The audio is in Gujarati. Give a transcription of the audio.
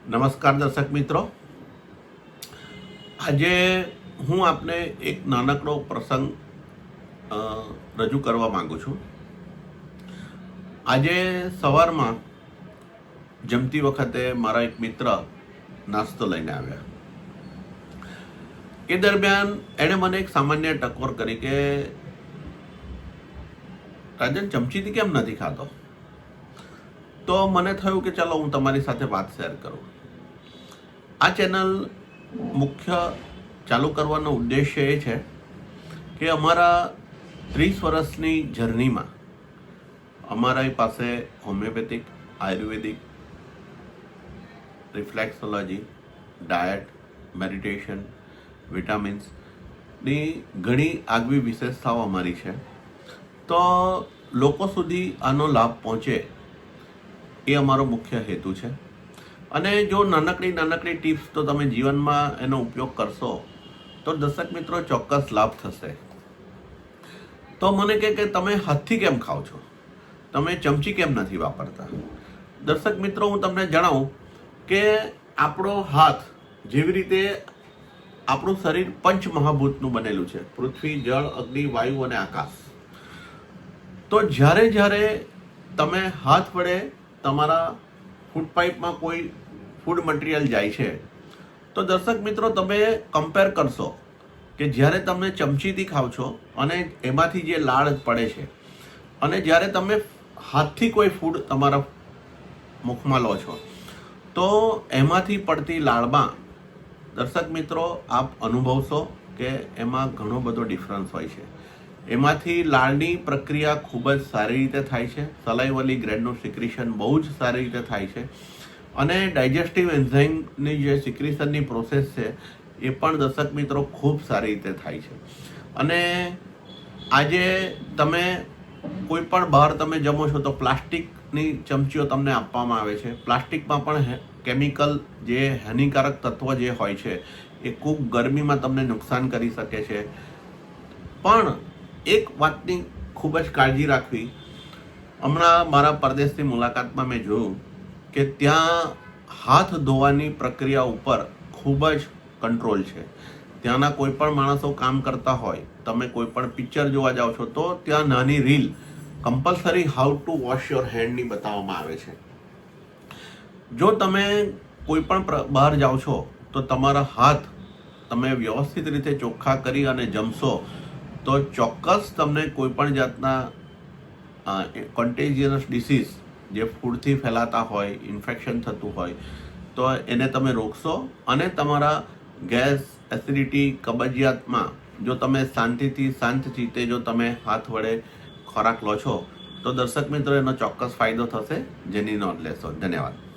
નમસ્કાર દર્શક મિત્રો, આજે હું આપને એક નાનકડો પ્રસંગ રજૂ કરવા માંગુ છું. આજે સવારમાં જમતી વખતે મારા એક મિત્ર નાસ્તો લઈને આવ્યા. એ દરમિયાન એણે મને એક સામાન્ય ટકોર કરી કે રાજન, ચમચીથી કેમ નથી ખાતો? તો મને થયું કે ચાલો હું તમારી સાથે વાત શેર કરું. આ ચેનલ મુખ્ય ચાલુ કરવાનો ઉદ્દેશ્ય એ છે કે અમારા 30 વર્ષની જર્નીમાં અમારી પાસે હોમિયોપેથિક, આયુર્વેદિક, રિફ્લેક્સોલોજી, ડાયટ, મેડિટેશન, વિટામિન્સની ઘણી આગવી વિશેષતાઓ અમારી છે. તો લોકો સુધી આનો લાભ પહોંચે એ અમારો મુખ્ય હેતુ છે. અને જો નાનકડી ટિપ્સ તો તમે જીવનમાં એનો ઉપયોગ કરશો તો દર્શક મિત્રો ચોક્કસ લાભ થશે. તો મને કહે કે તમે હાથથી કેમ ખાઓ છો, તમે ચમચી કેમ નથી વાપરતા? દર્શક મિત્રો, હું તમને જણાવું કે આપણો હાથ, જેવી રીતે આપણું શરીર પંચ મહાભૂતનું બનેલું છે, પૃથ્વી, જળ, અગ્નિ, વાયુ અને આકાશ. તો જ્યારે તમે હાથ વડે તમારા ફૂડ પાઇપમાં કોઈ ફૂડ મટીરિયલ જાય છે તો દર્શક મિત્રો તમે કમ્પેર કરશો કે જ્યારે તમે ચમચીથી ખાવ છો અને એમાંથી જે લાળ પડે છે અને જ્યારે તમે હાથથી કોઈ ફૂડ તમારા મુખમાં લો છો તો એમાંથી પડતી લાળમાં દર્શક મિત્રો આપ અનુભવશો કે એમાં ઘણો બધો ડિફરન્સ હોય છે. એમાંથી લાળની પ્રક્રિયા ખૂબ જ સારી રીતે થાય છે. સલાઇવરી ગ્રેન્ડનું સિક્રિશન બહુ જ સારી રીતે થાય છે અને ડાયજેસ્ટિવ એન્ઝાઇમની જે સિક્રિશનની પ્રોસેસ છે એ પણ દર્શક મિત્રો ખૂબ સારી રીતે થાય છે. અને આજે તમે કોઈ પણ બહાર તમે જમો છો તો પ્લાસ્ટિકની ચમચીઓ તમને આપવામાં આવે છે. પ્લાસ્ટિકમાં પણ કેમિકલ જે હાનિકારક તત્વ જે હોય છે એ ખૂબ ગરમીમાં તમને નુકસાન કરી શકે છે. પણ એક વાતની ખૂબ જ કાળજી રાખવી. હમણાં મારા પરદેશની મુલાકાતમાં મેં જોયું કે ત્યાં હાથ ધોવાની પ્રક્રિયા ઉપર ખૂબ જ કંટ્રોલ છે. ત્યાંના કોઈ પણ માણસો કામ કરતા હોય, તમે કોઈ પણ પિક્ચર જોવા જાઓ છો તો ત્યાં નાની reel compulsory how to wash your હેન્ડની બતાવવામાં આવે છે. જો તમે કોઈ પણ બહાર જાઓ છો તો તમારા હાથ તમે વ્યવસ્થિત રીતે ચોખ્ખા કરી અને જમશો તો ચોક્કસ તમને કોઈ પણ જાતના કોન્ટેજિયસ ડિસીઝ જે ફૂડથી ફેલાતા હોય, ઇન્ફેક્શન થતું હોય તો એને તમે રોકશો. અને તમારા ગેસ, એસિડિટી, કબજિયાતમાં જો તમે શાંત ચિત્તે જો તમે હાથ વડે ખોરાક લો છો તો દર્શક મિત્રો એનો ચોક્કસ ફાયદો થશે, જેની નોંધ લેશો. ધન્યવાદ.